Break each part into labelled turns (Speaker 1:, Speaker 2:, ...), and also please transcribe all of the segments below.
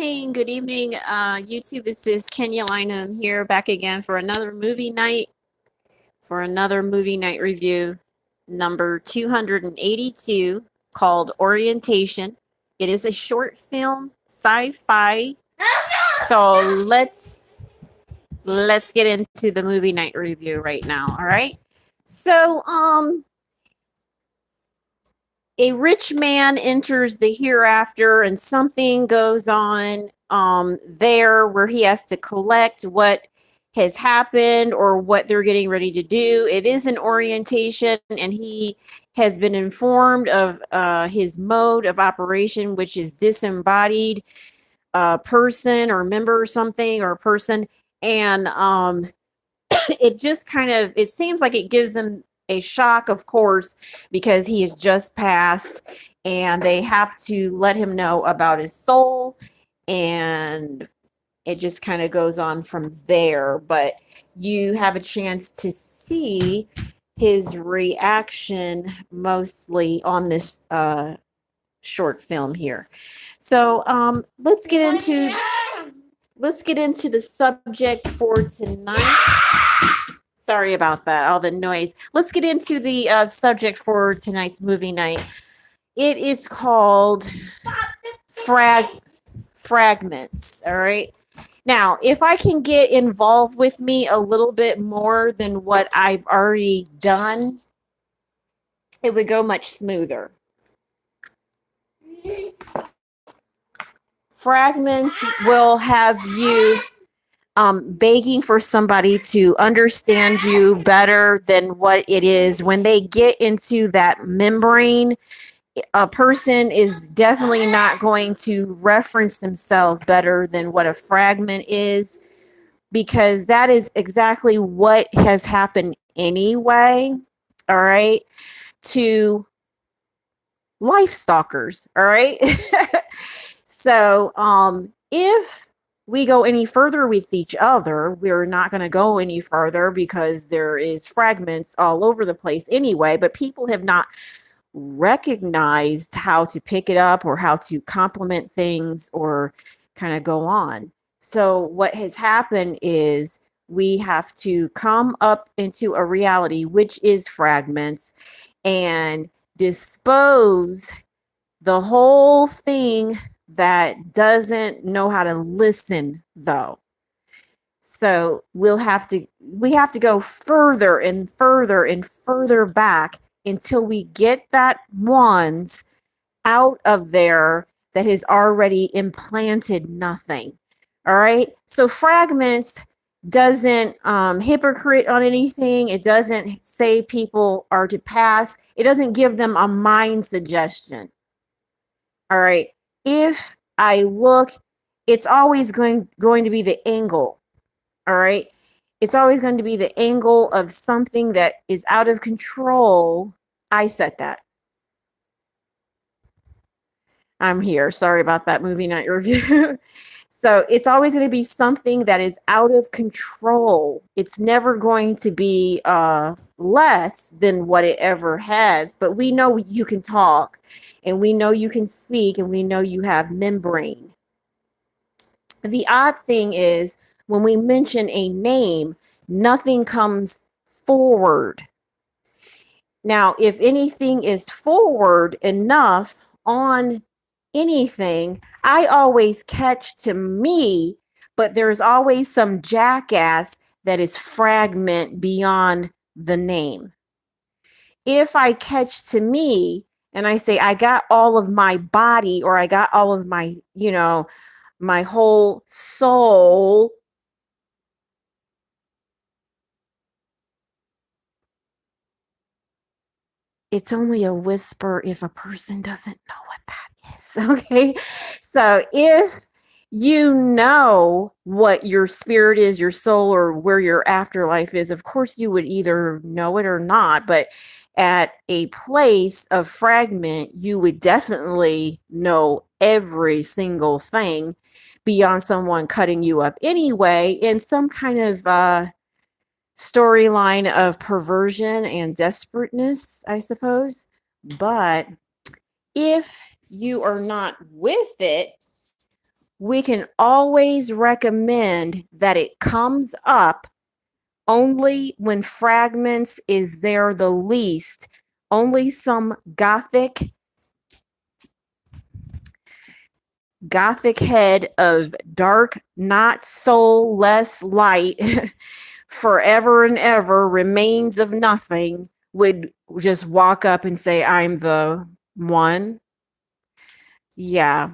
Speaker 1: Good evening, YouTube. This is Kenya Lynham here, back again for another movie night, review, number 282, called Orientation. It is a short film, sci-fi. So let's get into the movie night review right now. All right. So a rich man enters the hereafter and something goes on there where he has to collect what has happened or what they're getting ready to do. It is an orientation, and he has been informed of his mode of operation, which is disembodied person or member or something or person. And it just kind of, it seems like it gives them a shock, of course, because he has just passed and they have to let him know about his soul, and it just kind of goes on from there. But you have a chance to see his reaction mostly on this short film here. So let's get into the subject for tonight. Sorry about that, all the noise. Let's get into the subject for tonight's movie night. It is called Fragments. All right. Now, if I can get involved with me a little bit more than what I've already done, it would go much smoother. Fragments will have you begging for somebody to understand you better than what it is. When they get into that membrane, a person is definitely not going to reference themselves better than what a fragment is, because that is exactly what has happened anyway. All right. To life stalkers. All right. So, if we go any further with each other, we're not going to go any further because there is fragments all over the place anyway, but people have not recognized how to pick it up or how to complement things or kind of go on. So what has happened is we have to come up into a reality, which is fragments, and dispose the whole thing that doesn't know how to listen, though. So we have to go further and further and further back until we get that ones out of there that has already implanted nothing. All right. So fragments doesn't hypocrite on anything. It doesn't say people are to pass. It doesn't give them a mind suggestion. All right. If I look, it's always going to be the angle. All right. It's always going to be the angle of something that is out of control. I said that. I'm here. Sorry about that movie night review. So it's always going to be something that is out of control. It's never going to be less than what it ever has. But we know you can talk, and we know you can speak, and we know you have membrane. The odd thing is, when we mention a name, nothing comes forward. Now, if anything is forward enough on anything, I always catch to me, but there's always some jackass that is fragment beyond the name. If I catch to me and I say, I got all of my body, or I got all of my, my whole soul, it's only a whisper if a person doesn't know what that is. Okay. So if you know what your spirit is, your soul, or where your afterlife is, of course you would either know it or not. But at a place of fragment, you would definitely know every single thing beyond someone cutting you up anyway in some kind of storyline of perversion and desperateness, I suppose. But if you are not with it, we can always recommend that it comes up only when Fragments is there the least. Only some gothic head of dark, not soul, less light, forever and ever remains of nothing would just walk up and say, I'm the one. Yeah,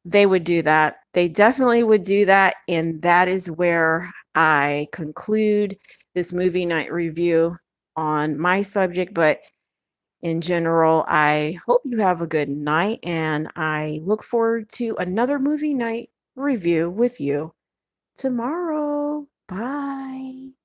Speaker 1: they would do that. They definitely would do that. And that is where I conclude this movie night review on my subject. But in general, I hope you have a good night, and I look forward to another movie night review with you tomorrow. Bye.